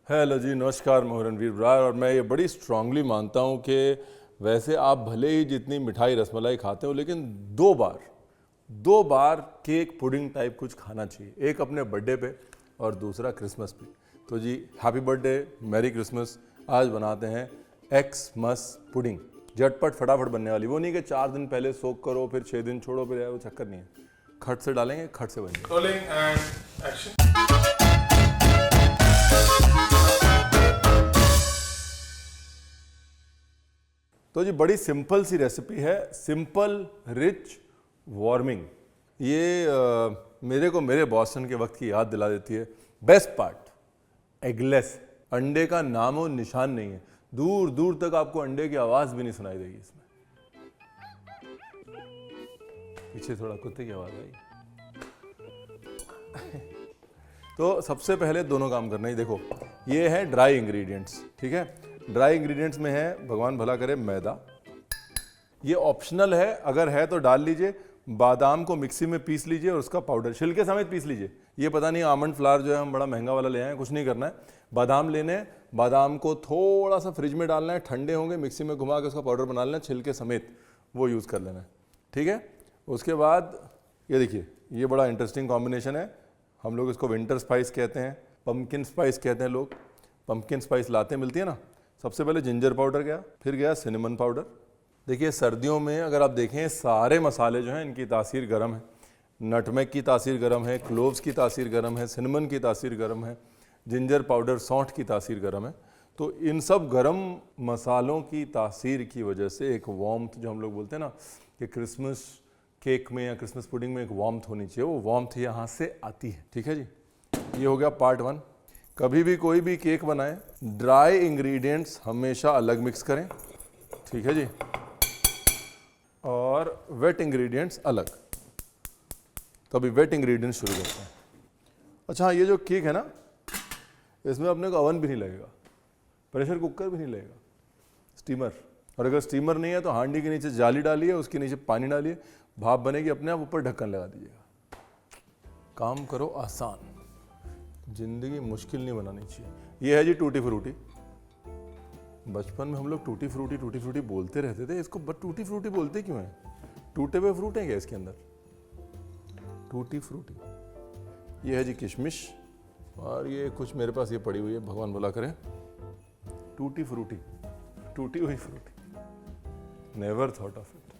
Hello जी, नमस्कार। मैं रणवीर ब्रार और मैं ये बड़ी स्ट्रांगली मानता हूँ कि वैसे आप भले ही जितनी मिठाई रसमलाई खाते हो, लेकिन दो बार केक पुडिंग टाइप कुछ खाना चाहिए। एक अपने बर्थडे पे और दूसरा क्रिसमस पे। तो जी हैप्पी बर्थडे, मैरी क्रिसमस। आज बनाते हैं एक्समस पुडिंग, झटपट फटाफट बनने वाली। वो नहीं कि 4 दिन पहले सोक करो फिर 6 दिन छोड़ो, फिर वो चक्कर नहीं है। खट से डालेंगे, खट से बनेंगे। Rolling and action. तो जी बड़ी सिंपल सी रेसिपी है, सिंपल रिच वार्मिंग। ये मेरे को मेरे बॉस्टन के वक्त की याद दिला देती है। Best part, eggless. अंडे का नामो निशान नहीं है, दूर दूर तक आपको अंडे की आवाज भी नहीं सुनाई देगी इसमें। पीछे थोड़ा कुत्ते की आवाज आई। तो सबसे पहले दोनों काम करना ही। देखो, ये है ड्राई इंग्रेडिएंट्स, ठीक है। ड्राई इंग्रेडिएंट्स में है, भगवान भला करे, मैदा। ये ऑप्शनल है, अगर है तो डाल लीजिए। बादाम को मिक्सी में पीस लीजिए और उसका पाउडर छिलके समेत पीस लीजिए। ये पता नहीं आमंड फ्लावर जो है हम बड़ा महंगा वाला ले आए हैं, कुछ नहीं करना है। बादाम लेने हैं, बादाम को थोड़ा सा फ्रिज में डालना है, ठंडे होंगे, मिक्सी में घुमा के उसका पाउडर बना लेना है, छिलके समेत वो यूज़ कर लेना है, ठीक है। उसके बाद ये देखिए, ये बड़ा इंटरेस्टिंग कॉम्बिनेशन है। हम लोग इसको विंटर स्पाइस कहते हैं, पम्पकिन स्पाइस कहते हैं लोग। पम्पकिन स्पाइस लाते मिलती है ना। सबसे पहले जिंजर पाउडर गया, फिर गया सिनेमन पाउडर। देखिए, सर्दियों में अगर आप देखें, सारे मसाले जो हैं इनकी तासीर गर्म है। नटमेग की तासीर गर्म है, क्लोव्स की तासीर गर्म है, सिनेमन की तासीर गर्म है, जिंजर पाउडर सौंठ की तासीर गर्म है। तो इन सब गर्म मसालों की तासीर की वजह से एक वार्मथ, जो हम लोग बोलते हैं ना कि क्रिसमस केक में या क्रिसमस पुडिंग में एक वार्मथ होनी चाहिए, वो वार्मथ यहाँ से आती है, ठीक है जी। ये हो गया पार्ट 1। कभी भी कोई भी केक बनाएं, ड्राई इंग्रेडिएंट्स हमेशा अलग मिक्स करें, ठीक है जी, और वेट इंग्रेडिएंट्स अलग। तो अभी वेट इंग्रेडिएंट्स शुरू करते हैं। अच्छा, ये जो केक है ना, इसमें अपने को ओवन भी नहीं लगेगा, प्रेशर कुकर भी नहीं लगेगा, स्टीमर। और अगर स्टीमर नहीं है तो हांडी के नीचे जाली डालिए, उसके नीचे पानी डालिए, भाप बनेगी अपने आप, ऊपर ढक्कन लगा दीजिएगा। काम करो आसान, जिंदगी मुश्किल नहीं बनानी चाहिए। ये है जी टूटी फ्रूटी। बचपन में हम लोग टूटी फ्रूटी बोलते रहते थे। इसको बट टूटी फ्रूटी बोलते क्यों हैं? टूटे हुए फ्रूट हैं क्या इसके अंदर? Tutti frutti. ये है जी किशमिश, और ये कुछ मेरे पास ये पड़ी हुई है, भगवान भला करे। टूटी फ्रूटी, टूटी हुई frutti. Never thought of it.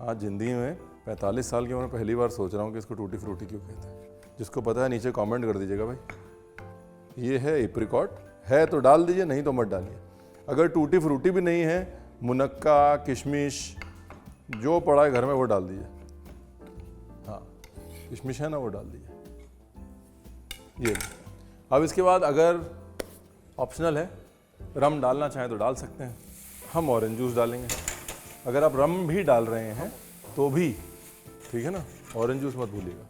आज जिंदगी में 45 साल की उम्र में पहली बार सोच रहा हूँ कि इसको टूटी फ्रूटी क्यों कहते हैं। जिसको पता है नीचे कमेंट कर दीजिएगा भाई। ये है एप्रिकॉट, है तो डाल दीजिए, नहीं तो मत डालिए। अगर टूटी फ्रूटी भी नहीं है, मुनक्का, किशमिश जो पड़ा है घर में वो डाल दीजिए। हाँ, किशमिश है ना, वो डाल दीजिए। ये अब इसके बाद अगर ऑप्शनल है, रम डालना चाहें तो डाल सकते हैं। हम ऑरेंज जूस डालेंगे। अगर आप रम भी डाल रहे हैं तो भी ठीक है ना, ऑरेंज जूस मत भूलिएगा।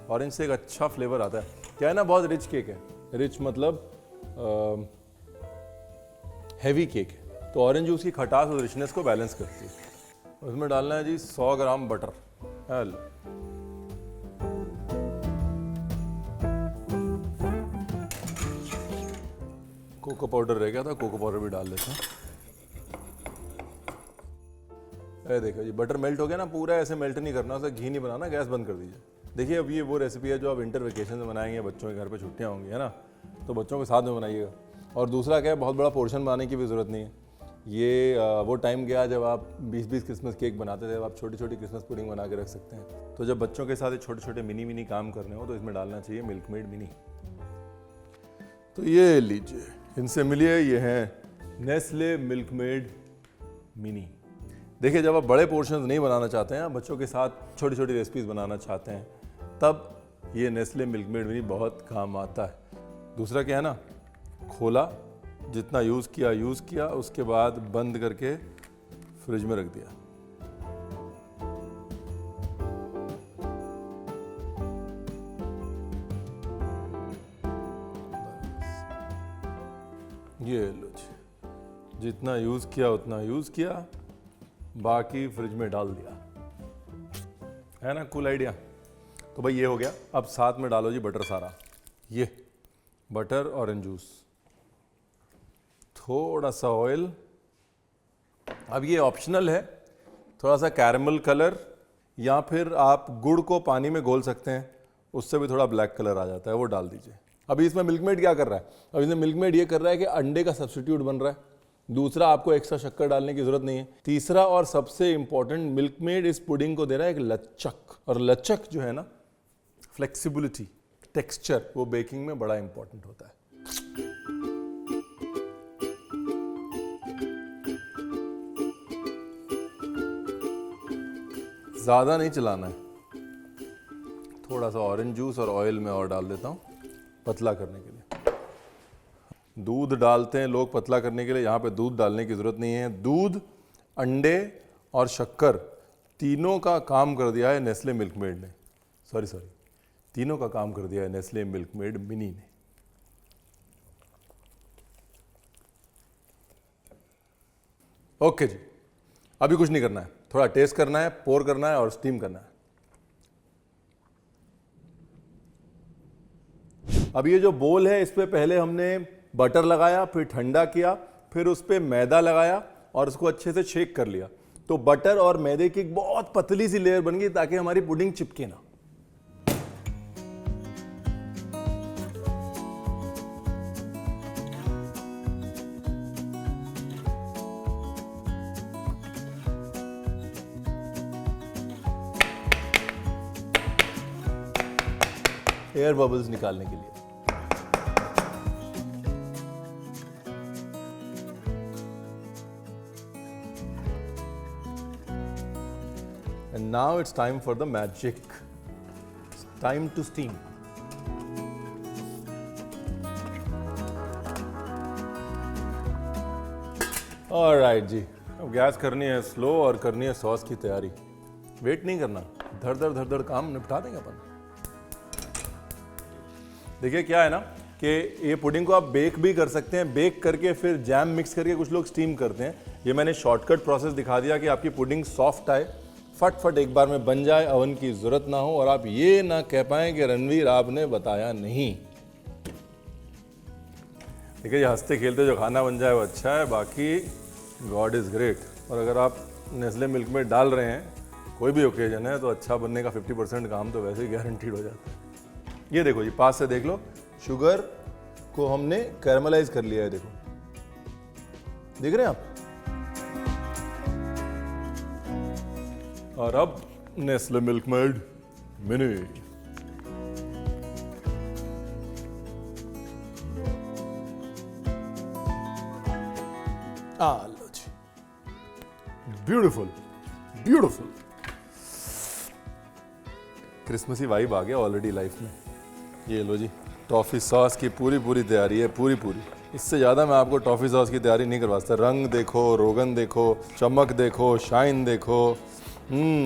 ऑरेंज से एक अच्छा फ्लेवर आता है। क्या है ना, बहुत रिच केक है। रिच मतलब हैवी केक है, तो ऑरेंज जूस की खटास और रिचनेस को बैलेंस करती है। उसमें डालना है जी 100 ग्राम बटर। कोको पाउडर रह गया था, कोको पाउडर भी डाल लेते हैं। देखो जी, बटर मेल्ट हो गया ना पूरा। ऐसे मेल्ट नहीं करना, उसे घी नहीं बनाना, गैस बंद कर दीजिए। देखिए, अब ये वो रेसिपी है जो आप विंटर वेकेशन में बनाएंगे, बच्चों के घर पे छुट्टियां होंगी, है ना, तो बच्चों के साथ में बनाइएगा। और दूसरा क्या है, बहुत बड़ा पोर्शन बनाने की भी ज़रूरत नहीं है। ये वो टाइम गया जब आप 20-20 क्रिसमस केक बनाते थे। अब आप छोटी छोटी क्रिसमस पुडिंग बना के रख सकते हैं। तो जब बच्चों के साथ ये छोटे छोटे मिनी काम करने हो तो इसमें डालना चाहिए मिल्क मेड मिनी। तो ये लीजिए, इनसे मिलिए, ये हैं नेस्ले मिल्क मेड मिनी। देखिए, जब आप बड़े पोर्शंस नहीं बनाना चाहते हैं, बच्चों के साथ छोटी छोटी रेसिपीज़ बनाना चाहते हैं, तब ये नेस्ले मिल्क मेड मिनी बहुत काम आता है। दूसरा क्या है ना, खोला, जितना यूज़ किया, उसके बाद बंद करके फ्रिज में रख दिया। ये लो जी, जितना यूज़ किया उतना यूज़ किया, बाकी फ्रिज में डाल दिया। है ना कूल आइडिया। तो भाई ये हो गया। अब साथ में डालो जी बटर सारा। ये बटर, ऑरेंज जूस, थोड़ा सा ऑयल। अब ये ऑप्शनल है, थोड़ा सा कैरमल कलर, या फिर आप गुड़ को पानी में घोल सकते हैं, उससे भी थोड़ा ब्लैक कलर आ जाता है, वो डाल दीजिए। अभी इसमें मिल्कमेड क्या कर रहा है? अभी इसमें मिल्कमेड ये कर रहा है कि अंडे का सब्स्टिट्यूट बन रहा है। दूसरा, आपको एक्स्ट्रा शक्कर डालने की जरूरत नहीं है। तीसरा और सबसे इंपॉर्टेंट, मिल्कमेड इस पुडिंग को दे रहा है एक लचक, और लचक जो है ना, फ्लेक्सिबिलिटी, टेक्सचर, वो बेकिंग में बड़ा इंपॉर्टेंट होता है। ज़्यादा नहीं चलाना है, थोड़ा सा ऑरेंज जूस और ऑयल में और डाल देता हूँ पतला करने के लिए। दूध डालते हैं लोग पतला करने के लिए, यहाँ पे दूध डालने की ज़रूरत नहीं है। दूध, अंडे और शक्कर, तीनों का काम कर दिया है नेस्ले मिल्कमेड ने। सॉरी, तीनों का काम कर दिया है नेस्ले मिल्कमेड मिनी ने। ओके जी, अभी कुछ नहीं करना है, थोड़ा टेस्ट करना है, पोर करना है और स्टीम करना है। अब ये जो बोल है, इस पे पहले हमने बटर लगाया, फिर ठंडा किया, फिर उस पे मैदा लगाया और उसको अच्छे से शेक कर लिया। तो बटर और मैदे की एक बहुत पतली सी लेयर बन गई ताकि हमारी पुडिंग चिपके ना। एयर बबल्स निकालने के लिए। And now it's time for the magic. It's time to steam. Alright जी, अब गैस करनी है स्लो और करनी है सॉस की तैयारी। वेट नहीं करना, धड़ धड़ काम निपटा देंगे अपन। देखिए क्या है ना कि ये पुडिंग को आप बेक भी कर सकते हैं, बेक करके फिर जैम मिक्स करके कुछ लोग स्टीम करते हैं। ये मैंने शॉर्टकट प्रोसेस दिखा दिया कि आपकी पुडिंग सॉफ्ट आए, फट एक बार में बन जाए, अवन की जरूरत ना हो और आप ये ना कह पाएं कि रणवीर आपने बताया नहीं। देखिए, ये हंसते खेलते जो खाना बन जाए वो अच्छा है, बाकी गॉड इज ग्रेट। और अगर आप नेस्ले मिल्क में डाल रहे हैं, कोई भी ओकेजन है, तो अच्छा बनने का 50% काम तो वैसे ही गारंटीड हो जाता है। ये देखो जी, पास से देख लो, शुगर को हमने कैरमलाइज कर लिया है, देखो, देख रहे हैं आप। और अब नेस्ले मिल्कमेड मिनी। लो जी, ब्यूटीफुल ब्यूटीफुल। क्रिसमसी वाइब आ गया ऑलरेडी लाइफ में। ये लो जी, टॉफ़ी सॉस की पूरी तैयारी है, पूरी। इससे ज़्यादा मैं आपको टॉफ़ी सॉस की तैयारी नहीं करवा सकता। रंग देखो, रोगन देखो, चमक देखो, शाइन देखो,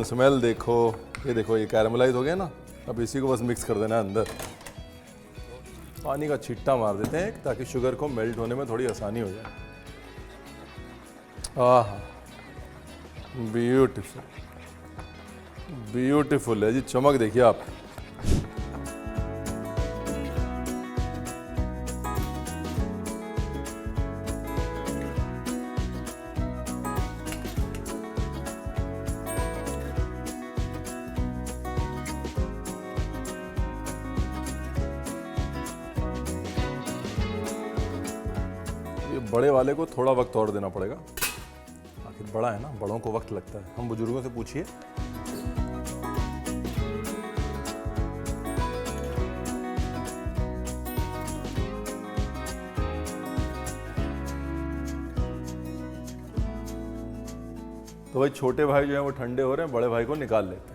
स्मेल देखो। ये देखो, ये कैरमलाइज हो गया ना। अब इसी को बस मिक्स कर देना है अंदर। पानी का छिट्टा मार देते हैं ताकि शुगर को मेल्ट होने में थोड़ी आसानी हो जाए। आहा, ब्यूटीफुल है जी, चमक देखिए आप। ये बड़े वाले को थोड़ा वक्त और देना पड़ेगा, आखिर बड़ा है ना, बड़ों को वक्त लगता है। हम बुजुर्गों से पूछिए। तो भाई छोटे भाई जो है वो ठंडे हो रहे हैं, बड़े भाई को निकाल लेते हैं।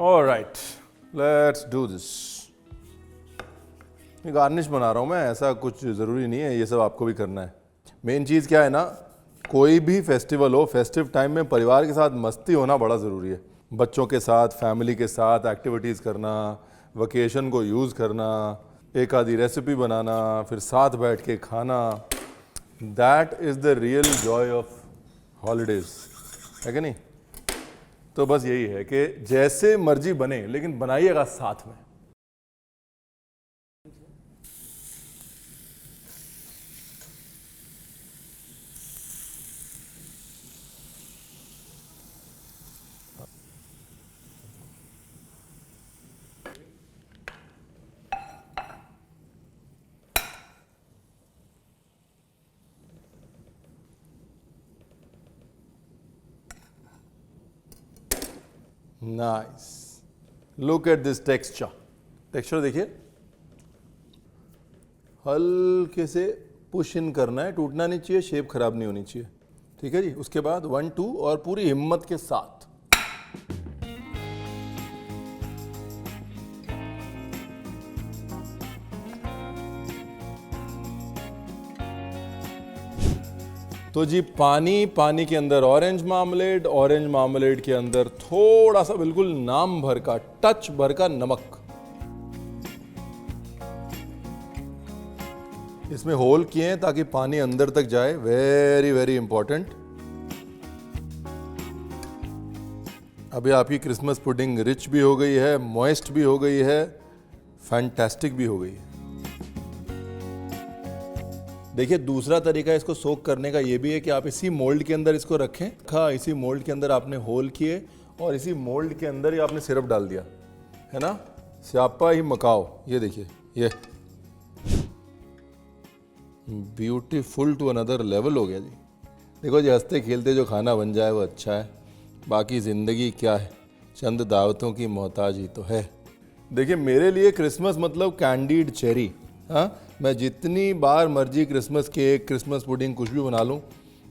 Alright, let's do this. ये गार्निश बना रहा हूँ मैं, ऐसा कुछ ज़रूरी नहीं है ये सब आपको भी करना है। मेन चीज़ क्या है ना, कोई भी फेस्टिवल हो, फेस्टिव टाइम में परिवार के साथ मस्ती होना बड़ा ज़रूरी है। बच्चों के साथ, फैमिली के साथ एक्टिविटीज़ करना, वेकेशन को यूज़ करना, एक आधी रेसिपी बनाना, फिर साथ बैठ के खाना, that is the real Joy of holidays, है कि नहीं? तो बस यही है कि जैसे मर्जी बने लेकिन बनाइएगा साथ में। Nice, look at this texture देखिए, हल्के से पुश इन करना है, टूटना नहीं चाहिए, शेप खराब नहीं होनी चाहिए, ठीक है जी। उसके बाद 1 2 और पूरी हिम्मत के साथ। तो जी पानी के अंदर ऑरेंज मार्मलेड के अंदर थोड़ा सा बिल्कुल नाम भर का, टच भर का नमक। इसमें होल किए हैं ताकि पानी अंदर तक जाए, वेरी वेरी इंपॉर्टेंट। अभी आपकी क्रिसमस पुडिंग रिच भी हो गई है, मॉइस्ट भी हो गई है, फैंटास्टिक भी हो गई है। देखिए दूसरा तरीका इसको सोक करने का ये भी है कि आप इसी मोल्ड के अंदर इसको रखें। इसी मोल्ड के अंदर आपने होल किए और इसी मोल्ड के अंदर ही आपने सिरप डाल दिया, है ना, स्यापा ही मकाओ। ये देखिए, ये ब्यूटीफुल टू अनदर लेवल हो गया जी। देखो जी, हंसते खेलते जो खाना बन जाए वो अच्छा है, बाकी ज़िंदगी क्या है, चंद दावतों की मोहताज ही तो है। देखिए मेरे लिए क्रिसमस मतलब कैंडीड चेरी। हाँ, मैं जितनी बार मर्जी क्रिसमस केक, क्रिसमस पुडिंग कुछ भी बना लूँ,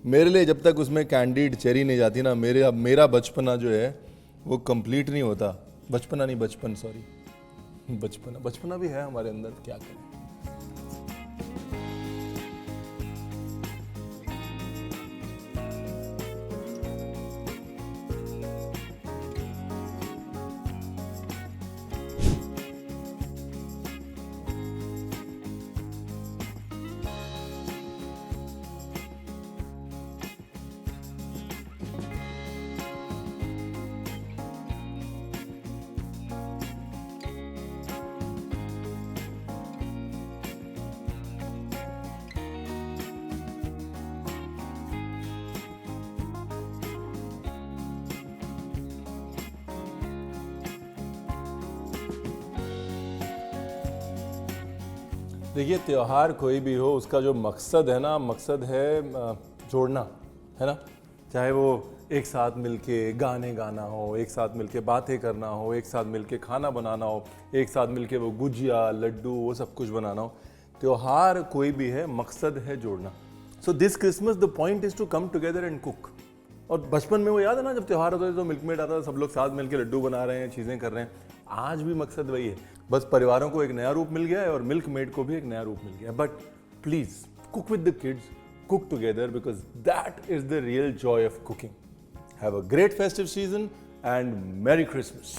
मेरे लिए जब तक उसमें कैंडीड चेरी नहीं जाती ना, मेरा बचपना जो है वो कंप्लीट नहीं होता। बचपना भी है हमारे अंदर, क्या करें। देखिए त्यौहार कोई भी हो, उसका जो मकसद है ना, मकसद है जोड़ना, है ना। चाहे वो एक साथ मिलके गाने गाना हो, एक साथ मिलके बातें करना हो, एक साथ मिलके खाना बनाना हो, एक साथ मिलके वो गुजिया लड्डू वो सब कुछ बनाना हो। त्यौहार कोई भी है, मकसद है जोड़ना। So this Christmas the point is to come together and cook. और बचपन में वो याद है ना, जब त्यौहार होता था तो मिल्कमेड आता था, सब लोग साथ मिलके लड्डू बना रहे हैं, चीज़ें कर रहे हैं। आज भी मकसद वही है, बस परिवारों को एक नया रूप मिल गया है और मिल्कमेड को भी एक नया रूप मिल गया है। But please cook with the kids, cook together, because that is the real Joy of cooking. Have a great festive season and merry Christmas.